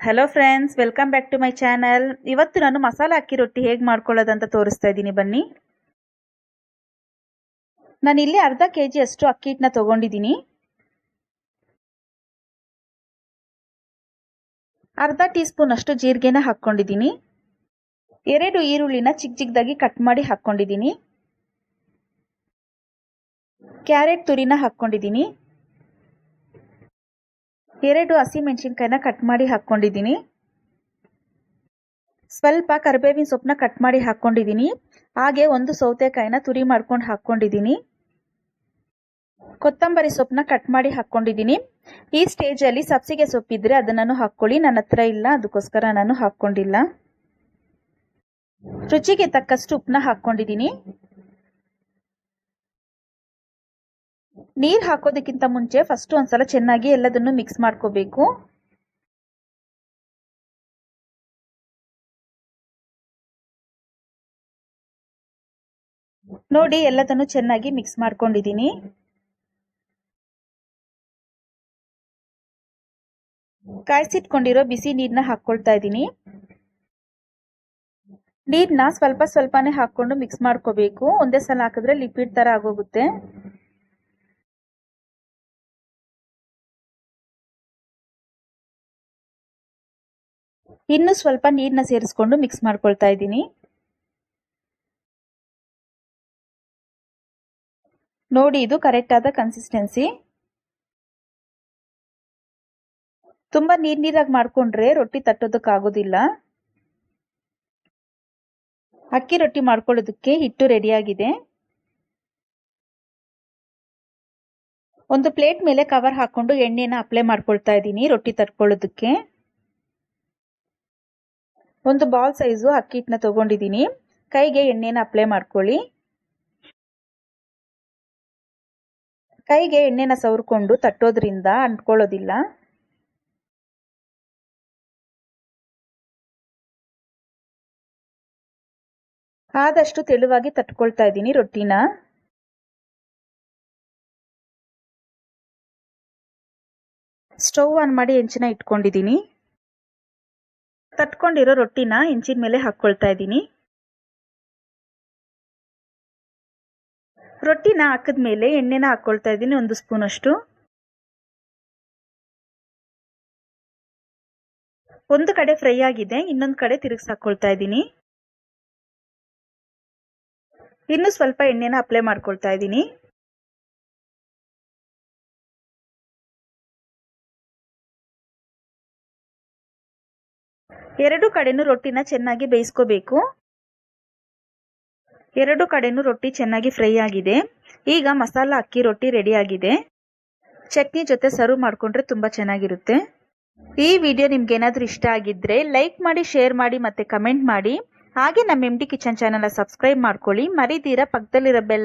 Hello friends, welcome back to my channel. ಇವತ್ತು ನಾನು ಮಸಾಲೆ ಅಕ್ಕಿ ರೊಟ್ಟಿ ಹೇಗೆ ಮಾಡ್ಕೊಳ್ಳೋದಂತ ತೋರಿಸ್ತಾ ಇದ್ದೀನಿ, ಬನ್ನಿ. ನಾನು ಇಲ್ಲಿ ಅರ್ಧ ಕೆಜಿ ಅಷ್ಟು ಅಕ್ಕಿ ಹಿಟ್ಟನ್ನ ತಗೊಂಡಿದ್ದೀನಿ. ಅರ್ಧ ಟೀ ಸ್ಪೂನ್ ಅಷ್ಟು ಜೀರಿಗೆನ ಹಾಕ್ಕೊಂಡಿದ್ದೀನಿ. 2 ಈರುಳ್ಳಿನ ಚಿಕ್ಕ ಚಿಕ್ಕದಾಗಿ ಕಟ್ ಮಾಡಿ ಹಾಕ್ಕೊಂಡಿದ್ದೀನಿ. ಕ್ಯಾರೆಟ್ ತುರಿನ ಹಾಕ್ಕೊಂಡಿದ್ದೀನಿ. 2 ಹಸಿಮೆಣಸಿನಕಾಯಿನ ಕಟ್ ಮಾಡಿ ಹಾಕ್ಕೊಂಡಿದ್ದೀನಿ. ಸ್ವಲ್ಪ ಕರಿಬೇವಿನ ಸೊಪ್ಪನ್ನ ಕಟ್ ಮಾಡಿ ಹಾಕ್ಕೊಂಡಿದ್ದೀನಿ. ಹಾಗೆ 1 ಸೌತೆಕಾಯಿನ ತುರಿ ಮಾಡ್ಕೊಂಡು ಹಾಕ್ಕೊಂಡಿದ್ದೀನಿ. ಕೊತ್ತಂಬರಿ ಸೊಪ್ಪನ್ನ ಕಟ್ ಮಾಡಿ ಹಾಕ್ಕೊಂಡಿದ್ದೀನಿ. ಈ ಸ್ಟೇಜಲ್ಲಿ ಸಬ್ಸಿಗೆ ಸೊಪ್ಪಿದ್ರೆ ಅದನ್ನು ಹಾಕ್ಕೊಳ್ಳಿ. ನನ್ನ ಹತ್ರ ಇಲ್ಲ, ಅದಕ್ಕೋಸ್ಕರ ನಾನು ಹಾಕ್ಕೊಂಡಿಲ್ಲ. ರುಚಿಗೆ ತಕ್ಕಷ್ಟು ಉಪ್ಪನ್ನ ಹಾಕ್ಕೊಂಡಿದ್ದೀನಿ. ನೀರು ಹಾಕೋದಕ್ಕಿಂತ ಮುಂಚೆ ಫಸ್ಟ್ ಒಂದ್ಸಲ ಚೆನ್ನಾಗಿ ಎಲ್ಲದನ್ನು ಮಿಕ್ಸ್ ಮಾಡ್ಕೋಬೇಕು. ನೋಡಿ, ಎಲ್ಲದನ್ನು ಚೆನ್ನಾಗಿ ಮಿಕ್ಸ್ ಮಾಡ್ಕೊಂಡಿದ್ದೀನಿ. ಕಾಯಿಸಿಟ್ಕೊಂಡಿರೋ ಬಿಸಿ ನೀರನ್ನ ಹಾಕ್ಕೊಳ್ತಾ ಇದ್ದೀನಿ. ನೀರನ್ನ ಸ್ವಲ್ಪ ಸ್ವಲ್ಪನೇ ಹಾಕೊಂಡು ಮಿಕ್ಸ್ ಮಾಡ್ಕೋಬೇಕು. ಒಂದೇ ಸಲ ಹಾಕಿದ್ರೆ ಲಿಕ್ವಿಡ್ ತರ ಆಗೋಗುತ್ತೆ. ಇನ್ನು ಸ್ವಲ್ಪ ನೀರನ್ನ ಸೇರಿಸ್ಕೊಂಡು ಮಿಕ್ಸ್ ಮಾಡ್ಕೊಳ್ತಾ ಇದ್ದೀನಿ. ನೋಡಿ, ಇದು ಕರೆಕ್ಟ್ ಆದ ಕನ್ಸಿಸ್ಟೆನ್ಸಿ. ತುಂಬಾ ನೀರಾಗಿ ಮಾಡ್ಕೊಂಡ್ರೆ ರೊಟ್ಟಿ ತಟ್ಟೋದಕ್ಕಾಗೋದಿಲ್ಲ. ಅಕ್ಕಿ ರೊಟ್ಟಿ ಮಾಡ್ಕೊಳ್ಳೋದಕ್ಕೆ ಹಿಟ್ಟು ರೆಡಿಯಾಗಿದೆ. ಒಂದು ಪ್ಲೇಟ್ ಮೇಲೆ ಕವರ್ ಹಾಕೊಂಡು ಎಣ್ಣೆನ ಅಪ್ಲೈ ಮಾಡ್ಕೊಳ್ತಾ ಇದ್ದೀನಿ ರೊಟ್ಟಿ ತಟ್ಕೊಳ್ಳೋದಕ್ಕೆ. ಒಂದು ಬಾಲ್ ಸೈಜು ಅಕ್ಕಿ ಹಿಟ್ಟನ್ನ ತಗೊಂಡಿದ್ದೀನಿ. ಕೈಗೆ ಎಣ್ಣೆನ ಅಪ್ಲೈ ಮಾಡ್ಕೊಳ್ಳಿ. ಕೈಗೆ ಎಣ್ಣೆನ ಸವರ್ಕೊಂಡು ತಟ್ಟೋದ್ರಿಂದ ಅಂಟ್ಕೊಳ್ಳೋದಿಲ್ಲ. ಆದಷ್ಟು ತೆಳುವಾಗಿ ತಟ್ಕೊಳ್ತಾ ಇದ್ದೀನಿ ರೊಟ್ಟಿನ. ಸ್ಟವ್ ಆನ್ ಮಾಡಿ ಹೆಂಚಿನ ಇಟ್ಕೊಂಡಿದ್ದೀನಿ. ತಟ್ಕೊಂಡಿರೋ ರೊಟ್ಟಿನ ಹೆಂಚಿನ ಮೇಲೆ ಹಾಕ್ಕೊಳ್ತಾ ಇದ್ದೀನಿ. ರೊಟ್ಟಿನ ಹಾಕಿದ್ಮೇಲೆ ಎಣ್ಣೆನ ಹಾಕ್ಕೊಳ್ತಾ ಇದ್ದೀನಿ, 1 ಸ್ಪೂನ್ ಅಷ್ಟು. ಒಂದು ಕಡೆ ಫ್ರೈ ಆಗಿದೆ, ಇನ್ನೊಂದು ಕಡೆ ತಿರುಗಿಸಿ ಹಾಕ್ಕೊಳ್ತಾ ಇದ್ದೀನಿ. ಇನ್ನು ಸ್ವಲ್ಪ ಎಣ್ಣೆನ ಅಪ್ಲೈ ಮಾಡ್ಕೊಳ್ತಾ ಇದ್ದೀನಿ. ಎರಡು ಕಡೆನೂ ರೊಟ್ಟಿನ ಚೆನ್ನಾಗಿ ಬೇಯಿಸ್ಕೋಬೇಕು. 2 ಕಡೆನೂ ರೊಟ್ಟಿ ಚೆನ್ನಾಗಿ ಫ್ರೈ ಆಗಿದೆ. ಈಗ ಮಸಾಲ ಅಕ್ಕಿ ರೊಟ್ಟಿ ರೆಡಿ ಆಗಿದೆ. ಚಟ್ನಿ ಜೊತೆ ಸರ್ವ್ ಮಾಡ್ಕೊಂಡ್ರೆ ತುಂಬಾ ಚೆನ್ನಾಗಿರುತ್ತೆ. ಈ ವಿಡಿಯೋ ನಿಮ್ಗೆ ಏನಾದರೂ ಇಷ್ಟ ಆಗಿದ್ರೆ ಲೈಕ್ ಮಾಡಿ, ಶೇರ್ ಮಾಡಿ ಮತ್ತೆ ಕಮೆಂಟ್ ಮಾಡಿ. ಹಾಗೆ ನಮ್ಮ MD ಕಿಚನ್ ಚಾನೆಲ್ ಸಬ್ಸ್ಕ್ರೈಬ್ ಮಾಡ್ಕೊಳ್ಳಿ. ಮರಿದಿರ ಪಕ್ಕದಲ್ಲಿರೋ ಬೆಲ್